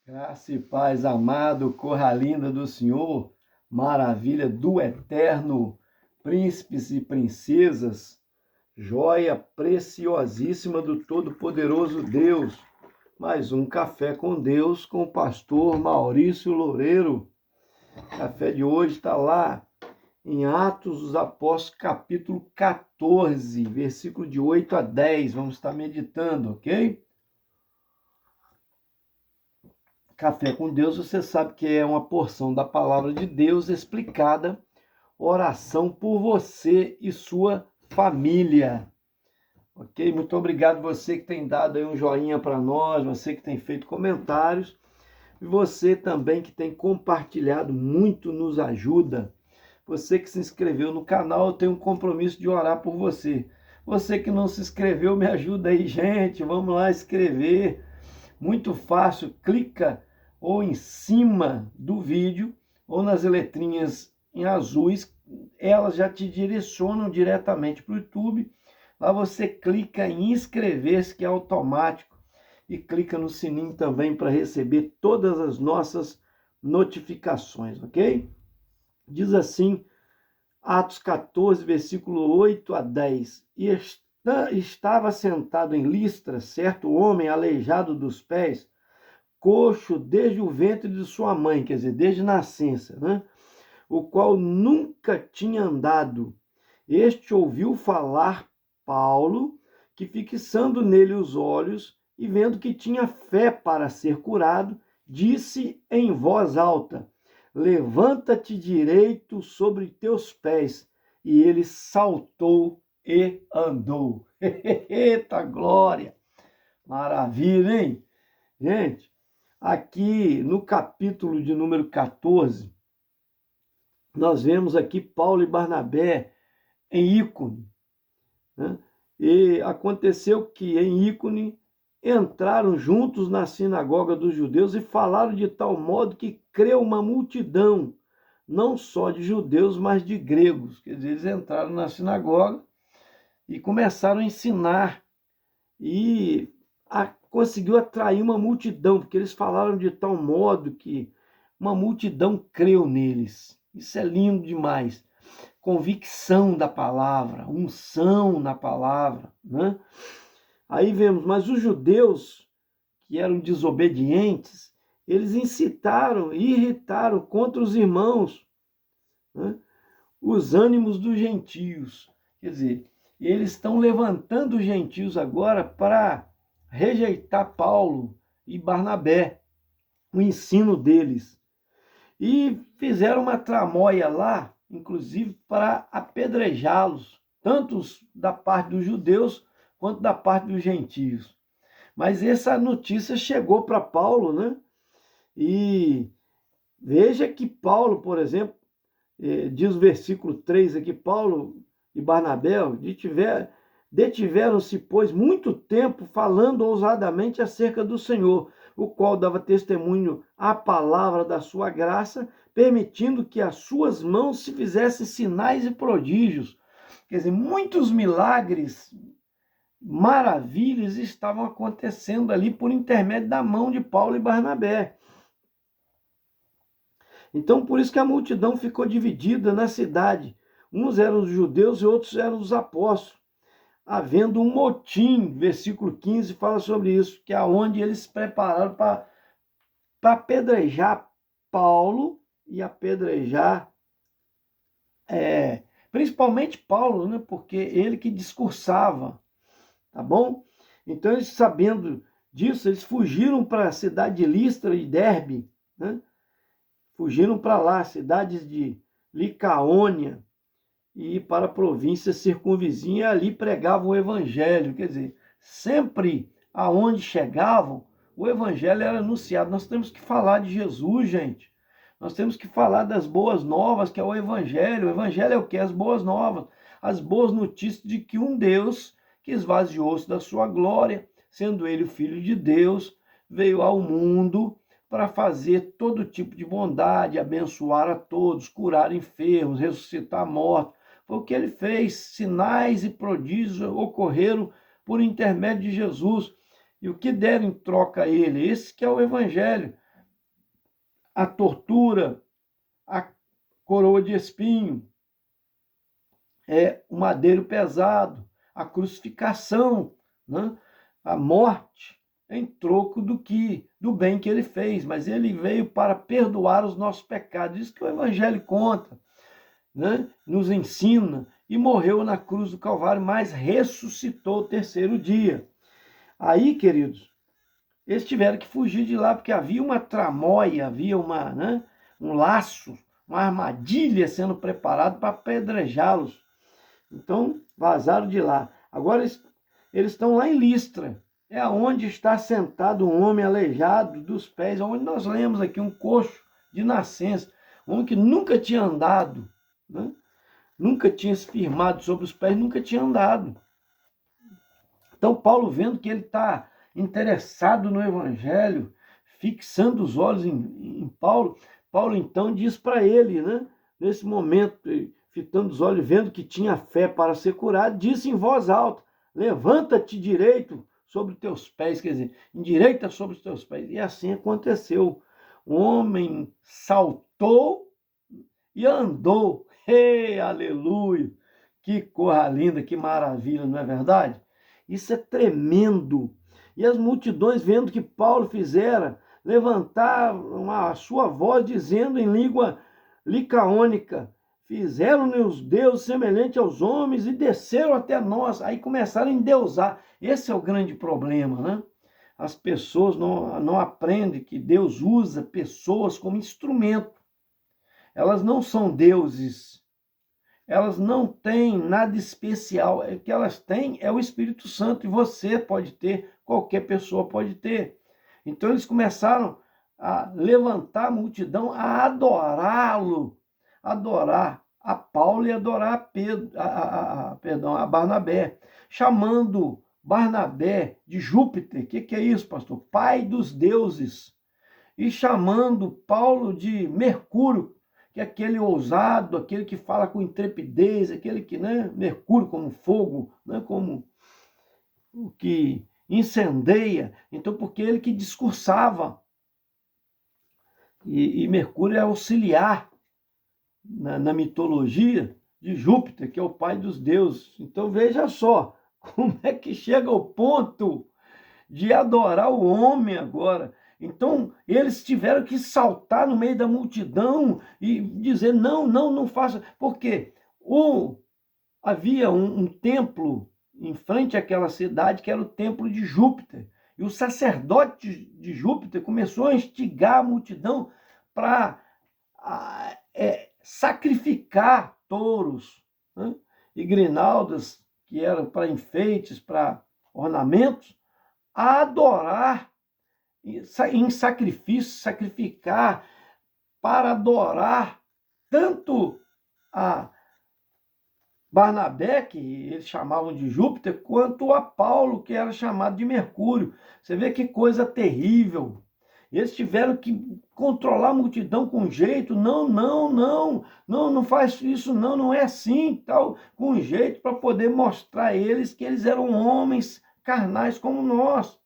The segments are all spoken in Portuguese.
Graça e paz, amado, corra linda do Senhor, maravilha do eterno, príncipes e princesas, joia preciosíssima do Todo-Poderoso Deus. Mais um Café com Deus com o pastor Maurício Loureiro. O café de hoje está lá em Atos dos Apóstolos, capítulo 14, versículo de 8 a 10. Vamos estar meditando, ok? Café com Deus, você sabe que é uma porção da palavra de Deus explicada, oração por você e sua família. Ok? Muito obrigado você que tem dado aí um joinha para nós, você que tem feito comentários, e você também que tem compartilhado, muito nos ajuda. Você que se inscreveu no canal, eu tenho um compromisso de orar por você. Você que não se inscreveu, me ajuda aí, gente. Vamos lá escrever. Muito fácil, clica ou em cima do vídeo ou nas letrinhas em azuis, elas já te direcionam diretamente para o YouTube. Lá você clica em inscrever-se, que é automático, e clica no sininho também para receber todas as nossas notificações, ok? Diz assim, Atos 14, versículo 8 a 10. E estava sentado em Listra certo homem aleijado dos pés, coxo desde o ventre de sua mãe, quer dizer, desde nascença, né? O qual nunca tinha andado. Este ouviu falar Paulo, que fixando nele os olhos e vendo que tinha fé para ser curado, disse em voz alta: levanta-te direito sobre teus pés. E ele saltou e andou. Eita glória! Maravilha, hein? Gente, aqui no capítulo de número 14, nós vemos aqui Paulo e Barnabé em Ícone, né? E aconteceu que em Ícone entraram juntos na sinagoga dos judeus e falaram de tal modo que creu uma multidão, não só de judeus, mas de gregos. Quer dizer, eles entraram na sinagoga e começaram a ensinar e conseguiu atrair uma multidão, porque eles falaram de tal modo que uma multidão creu neles. Isso é lindo demais. Convicção da palavra, unção na palavra, né? Aí vemos, mas os judeus que eram desobedientes, eles incitaram e irritaram contra os irmãos, né, os ânimos dos gentios. Quer dizer, eles estão levantando os gentios agora para rejeitar Paulo e Barnabé, o ensino deles. E fizeram uma tramóia lá, inclusive, para apedrejá-los, tanto da parte dos judeus quanto da parte dos gentios. Mas essa notícia chegou para Paulo, né? E veja que Paulo, por exemplo, diz o versículo 3 aqui, Paulo e Barnabé detiveram-se, pois, muito tempo falando ousadamente acerca do Senhor, o qual dava testemunho à palavra da sua graça, permitindo que as suas mãos se fizessem sinais e prodígios. Quer dizer, muitos milagres, maravilhas estavam acontecendo ali por intermédio da mão de Paulo e Barnabé. Então, por isso que a multidão ficou dividida na cidade. Uns eram os judeus e outros eram os apóstolos. Havendo um motim, versículo 15 fala sobre isso, que é onde eles se prepararam para apedrejar Paulo e apedrejar, principalmente Paulo, né? Porque ele que discursava, tá bom? Então, eles sabendo disso, eles fugiram para a cidade de Listra e Derbe, né? Fugiram para lá, cidades de Licaônia, e para a província circunvizinha, ali pregavam o evangelho. Quer dizer, sempre aonde chegavam, o evangelho era anunciado. Nós temos que falar de Jesus, gente. Nós temos que falar das boas novas, que é o evangelho. O evangelho é o quê? As boas novas. As boas notícias de que um Deus que esvaziou-se da sua glória, sendo ele o Filho de Deus, veio ao mundo para fazer todo tipo de bondade, abençoar a todos, curar enfermos, ressuscitar mortos. Foi o que ele fez. Sinais e prodígios ocorreram por intermédio de Jesus. E o que deram em troca a ele? Esse que é o evangelho. a tortura, a coroa de espinho, o madeiro pesado, a crucificação, né? A morte em troco do bem que ele fez, mas ele veio para perdoar os nossos pecados. Isso que o Evangelho conta, né? Nos ensina, e morreu na cruz do Calvário, mas ressuscitou o terceiro dia. Aí, queridos, eles tiveram que fugir de lá, porque havia uma tramóia, havia um laço, uma armadilha sendo preparada para apedrejá-los. Então, vazaram de lá. Agora eles estão lá em Listra, é onde está sentado um homem aleijado dos pés, onde nós lemos aqui um coxo de nascença, um homem que nunca tinha andado, né? Nunca tinha se firmado sobre os pés, nunca tinha andado. Então, Paulo, vendo que ele está interessado no Evangelho, fixando os olhos em Paulo, Paulo então diz para ele, né? Nesse momento, fitando os olhos, vendo que tinha fé para ser curado, disse em voz alta: levanta-te direito sobre os teus pés, quer dizer, endireita sobre os teus pés. E assim aconteceu. O homem saltou e andou. Ei, aleluia! Que coisa linda, que maravilha, não é verdade? Isso é tremendo. E as multidões, vendo que Paulo fizera, levantaram a sua voz, dizendo em língua licaônica: fizeram-ne os deuses semelhantes aos homens e desceram até nós. Aí começaram a endeusar. Esse é o grande problema, né? As pessoas não aprendem que Deus usa pessoas como instrumento. Elas não são deuses. Elas não têm nada especial. O que elas têm é o Espírito Santo. E você pode ter, qualquer pessoa pode ter. Então eles começaram a levantar a multidão, a adorá-lo, adorar a Paulo e adorar a Pedro, a Barnabé, chamando Barnabé de Júpiter. O que é isso, pastor? Pai dos deuses. E chamando Paulo de Mercúrio, que é aquele ousado, aquele que fala com intrepidez, aquele que, né, Mercúrio como fogo, né, como o que incendeia. Então, porque ele que discursava. E Mercúrio é auxiliar na mitologia de Júpiter, que é o pai dos deuses. Então, veja só, como é que chega ao ponto de adorar o homem agora. Então, eles tiveram que saltar no meio da multidão e dizer: não faça. Por quê? Havia um templo em frente àquela cidade, que era o templo de Júpiter. E o sacerdote de Júpiter começou a instigar a multidão para sacrificar touros, né? E grinaldas, que eram para enfeites, para ornamentos, a adorar em sacrifício, sacrificar para adorar tanto a Barnabé, que eles chamavam de Júpiter, quanto a Paulo, que era chamado de Mercúrio. Você vê que coisa terrível. Eles tiveram que controlar a multidão com jeito. Não faz isso, não é assim, tal, com jeito, para poder mostrar a eles que eles eram homens carnais como nós.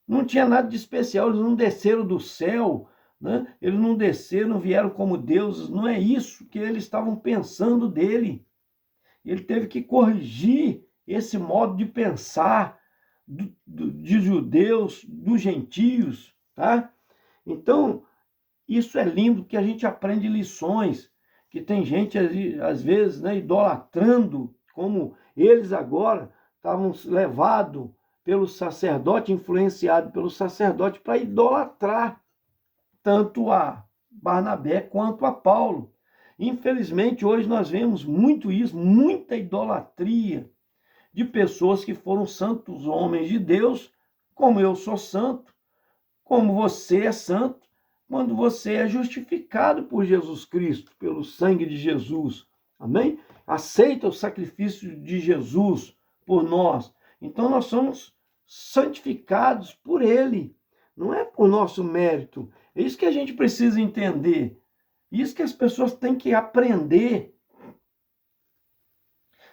Não tinha nada de especial, eles não desceram do céu, né? Eles não desceram, não vieram como deuses, não é isso que eles estavam pensando dele. Ele teve que corrigir esse modo de pensar de judeus, dos gentios, tá? Então, isso é lindo, que a gente aprende lições, que tem gente, às vezes, né, idolatrando, como eles agora estavam levados pelo sacerdote, influenciado pelo sacerdote, para idolatrar tanto a Barnabé quanto a Paulo. Infelizmente, hoje nós vemos muito isso, muita idolatria de pessoas que foram santos homens de Deus, como eu sou santo, como você é santo, quando você é justificado por Jesus Cristo, pelo sangue de Jesus. Amém? Aceita o sacrifício de Jesus por nós. Então nós somos santificados por Ele, não é por nosso mérito. É isso que a gente precisa entender. Isso que as pessoas têm que aprender.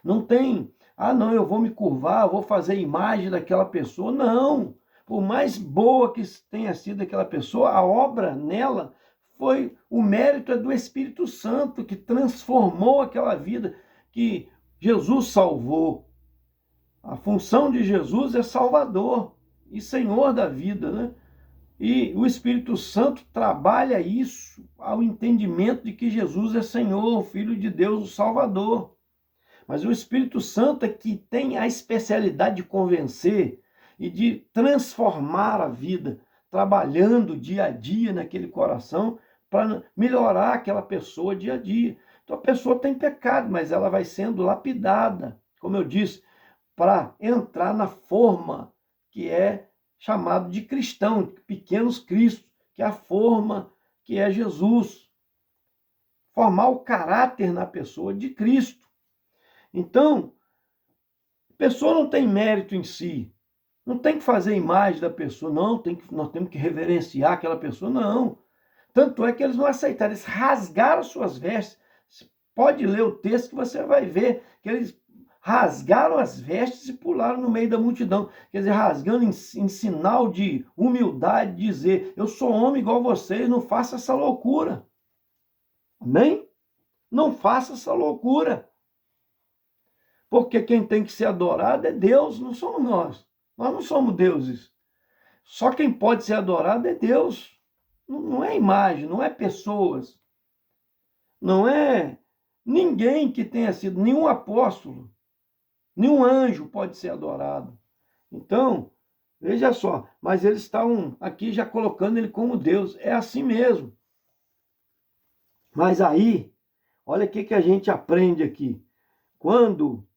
Não tem, não, eu vou me curvar, eu vou fazer a imagem daquela pessoa. Não, por mais boa que tenha sido aquela pessoa, a obra nela foi, o mérito é do Espírito Santo, que transformou aquela vida, que Jesus salvou. A função de Jesus é Salvador e Senhor da vida, né? E o Espírito Santo trabalha isso ao entendimento de que Jesus é Senhor, o Filho de Deus, o Salvador. Mas o Espírito Santo é que tem a especialidade de convencer e de transformar a vida, trabalhando dia a dia naquele coração para melhorar aquela pessoa dia a dia. Então a pessoa tem pecado, mas ela vai sendo lapidada, como eu disse, para entrar na forma que é chamado de cristão, de pequenos cristos, que é a forma que é Jesus. Formar o caráter na pessoa de Cristo. Então, a pessoa não tem mérito em si. Não tem que fazer imagem da pessoa, não. Nós temos que reverenciar aquela pessoa, não. Tanto é que eles não aceitaram, eles rasgaram suas vestes. Você pode ler o texto que você vai ver que eles rasgaram as vestes e pularam no meio da multidão. Quer dizer, rasgando em sinal de humildade, dizer, eu sou homem igual vocês, não faça essa loucura. Amém? Não faça essa loucura. Porque quem tem que ser adorado é Deus, não somos nós. Nós não somos deuses. Só quem pode ser adorado é Deus. Não é imagem, não é pessoas. Não é ninguém que tenha sido, nenhum apóstolo, nenhum anjo pode ser adorado. Então, veja só, mas eles estavam aqui já colocando ele como Deus. É assim mesmo. Mas aí, olha o que a gente aprende aqui. Quando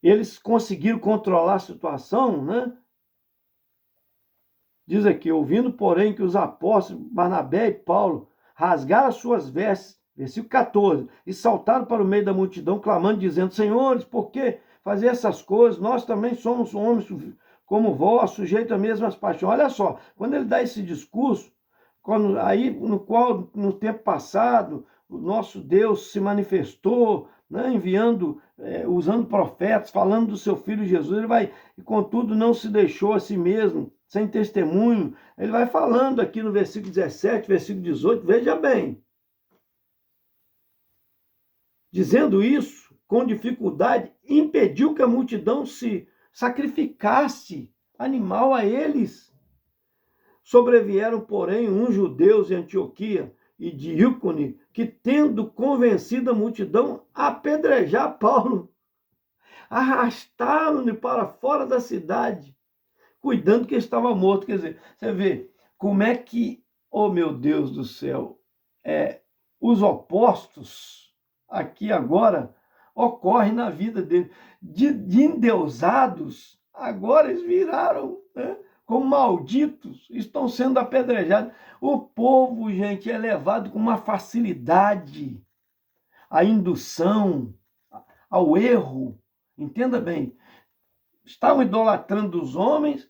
eles conseguiram controlar a situação, né? Diz aqui, ouvindo, porém, que os apóstolos Barnabé e Paulo rasgaram as suas vestes, versículo 14, e saltaram para o meio da multidão, clamando, dizendo, senhores, por que fazer essas coisas? Nós também somos homens como vós, sujeitos às mesmas paixões. Olha só, quando ele dá esse discurso, aí no qual, no tempo passado, o nosso Deus se manifestou, né, enviando, usando profetas, falando do seu Filho Jesus, ele vai, e contudo não se deixou a si mesmo, sem testemunho. Ele vai falando aqui no versículo 17, versículo 18, veja bem. Dizendo isso, com dificuldade, impediu que a multidão se sacrificasse animal a eles. Sobrevieram, porém, uns judeus de Antioquia e de Ícone, que, tendo convencido a multidão a apedrejar Paulo, arrastaram-no para fora da cidade, cuidando que estava morto. Quer dizer, você vê como é que, oh meu Deus do céu, os opostos aqui agora ocorrem na vida dele. De endeusados, agora eles viraram, né, como malditos, estão sendo apedrejados. O povo, gente, é levado com uma facilidade à indução, ao erro. Entenda bem, estavam idolatrando os homens,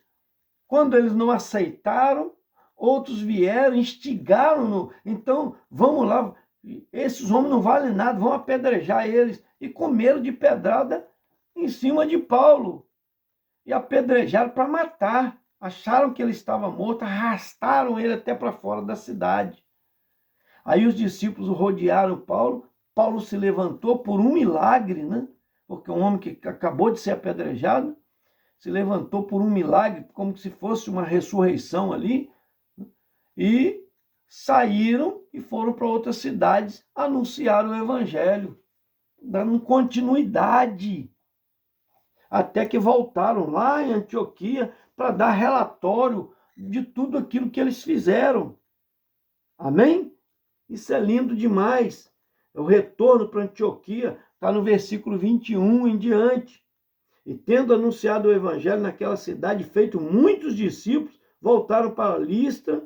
quando eles não aceitaram, outros vieram, instigaram-no. Então, vamos lá, esses homens não valem nada, vão apedrejar eles. E comeram de pedrada em cima de Paulo. E apedrejaram para matar. Acharam que ele estava morto, arrastaram ele até para fora da cidade. Aí os discípulos rodearam Paulo. Paulo se levantou por um milagre, né? Porque um homem que acabou de ser apedrejado se levantou por um milagre, como se fosse uma ressurreição ali, e saíram e foram para outras cidades anunciar o evangelho, dando continuidade, até que voltaram lá em Antioquia para dar relatório de tudo aquilo que eles fizeram. Amém? Isso é lindo demais. O retorno para Antioquia está no versículo 21 em diante. E tendo anunciado o evangelho naquela cidade, feito muitos discípulos, voltaram para Listra,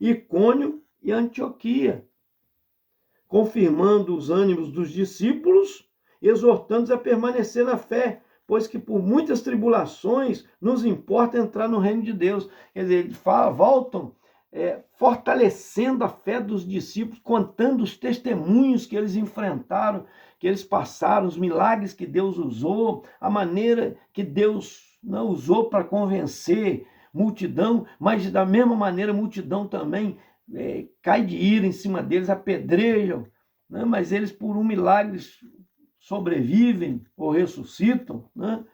Icônio e Antioquia, confirmando os ânimos dos discípulos, exortando-os a permanecer na fé, pois que por muitas tribulações nos importa entrar no reino de Deus. Quer dizer, eles voltam fortalecendo a fé dos discípulos, contando os testemunhos que eles enfrentaram, que eles passaram, os milagres que Deus usou, a maneira que Deus não usou para convencer multidão, mas da mesma maneira a multidão também cai de ira em cima deles, apedrejam, né? Mas eles por um milagre sobrevivem ou ressuscitam, né?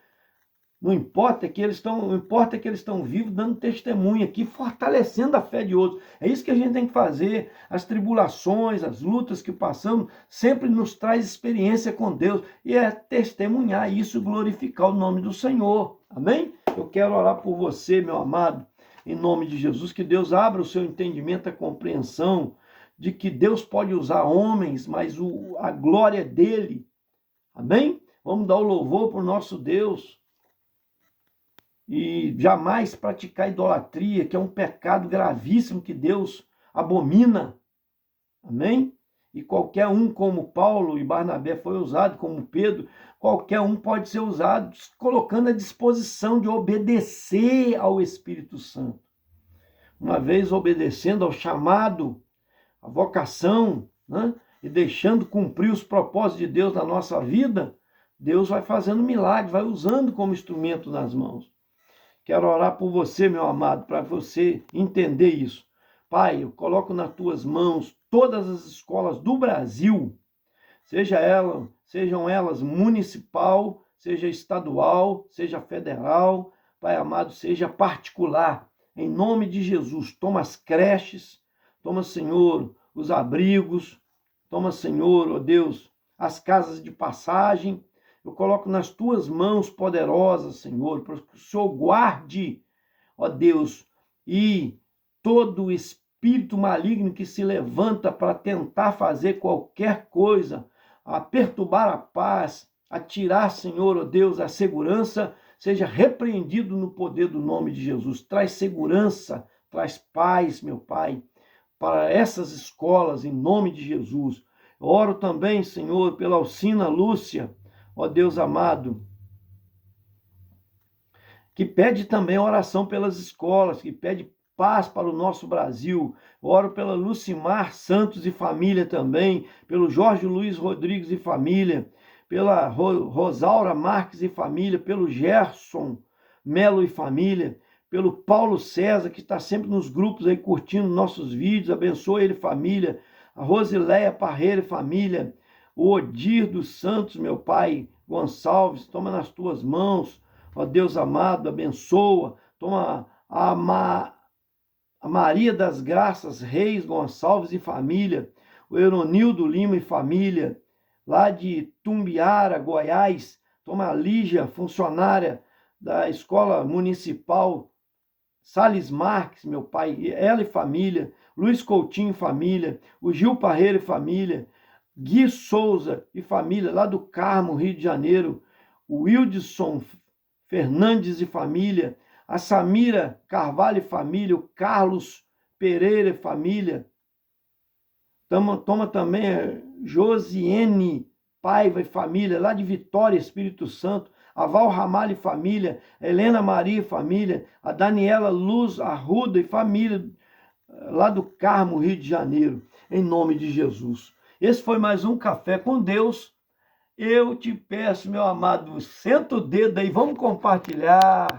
Não importa que eles estão vivos, dando testemunho aqui, fortalecendo a fé de outros. É isso que a gente tem que fazer. As tribulações, as lutas que passamos, sempre nos traz experiência com Deus. E é testemunhar isso, glorificar o nome do Senhor. Amém? Eu quero orar por você, meu amado, em nome de Jesus, que Deus abra o seu entendimento, a compreensão de que Deus pode usar homens, mas a glória é dele. Amém? Vamos dar o louvor para o nosso Deus. E jamais praticar idolatria, que é um pecado gravíssimo que Deus abomina. Amém? E qualquer um, como Paulo e Barnabé foi usado, como Pedro, qualquer um pode ser usado, colocando à disposição de obedecer ao Espírito Santo. Uma vez obedecendo ao chamado, à vocação, né? E deixando cumprir os propósitos de Deus na nossa vida, Deus vai fazendo milagres, vai usando como instrumento nas mãos. Quero orar por você, meu amado, para você entender isso. Pai, eu coloco nas tuas mãos todas as escolas do Brasil, sejam elas municipal, seja estadual, seja federal, Pai amado, seja particular. Em nome de Jesus, toma as creches, toma, Senhor, os abrigos, toma, Senhor, ó Deus, as casas de passagem. Eu coloco nas tuas mãos poderosas, Senhor, para que o Senhor guarde, ó Deus, e todo espírito maligno que se levanta para tentar fazer qualquer coisa, a perturbar a paz, a tirar, Senhor, ó Deus, a segurança, seja repreendido no poder do nome de Jesus. Traz segurança, traz paz, meu Pai, para essas escolas, em nome de Jesus. Eu oro também, Senhor, pela Alcina Lúcia, ó Deus amado, que pede também oração pelas escolas, que pede paz para o nosso Brasil. Oro pela Lucimar Santos e família também, pelo Jorge Luiz Rodrigues e família, pela Rosaura Marques e família, pelo Gerson Melo e família, pelo Paulo César, que está sempre nos grupos aí curtindo nossos vídeos, abençoa ele e família, a Rosileia Parreira e família, o Odir dos Santos, meu pai, Gonçalves, toma nas tuas mãos, ó Deus amado, abençoa, toma a Maria das Graças, Reis Gonçalves e família, o Euronildo Lima e família, lá de Tumbiara, Goiás, toma a Lígia, funcionária da Escola Municipal Sales Marques, meu pai, ela e família, Luiz Coutinho e família, o Gil Parreira e família, Gui Souza e família, lá do Carmo, Rio de Janeiro, o Wildson Fernandes e família, a Samira Carvalho e família, o Carlos Pereira e família, toma também a Josiene Paiva e família, lá de Vitória, Espírito Santo, a Val Ramalho e família, a Helena Maria e família, a Daniela Luz Arruda e família, lá do Carmo, Rio de Janeiro, em nome de Jesus. Esse foi mais um Café com Deus. Eu te peço, meu amado, senta o dedo aí, vamos compartilhar.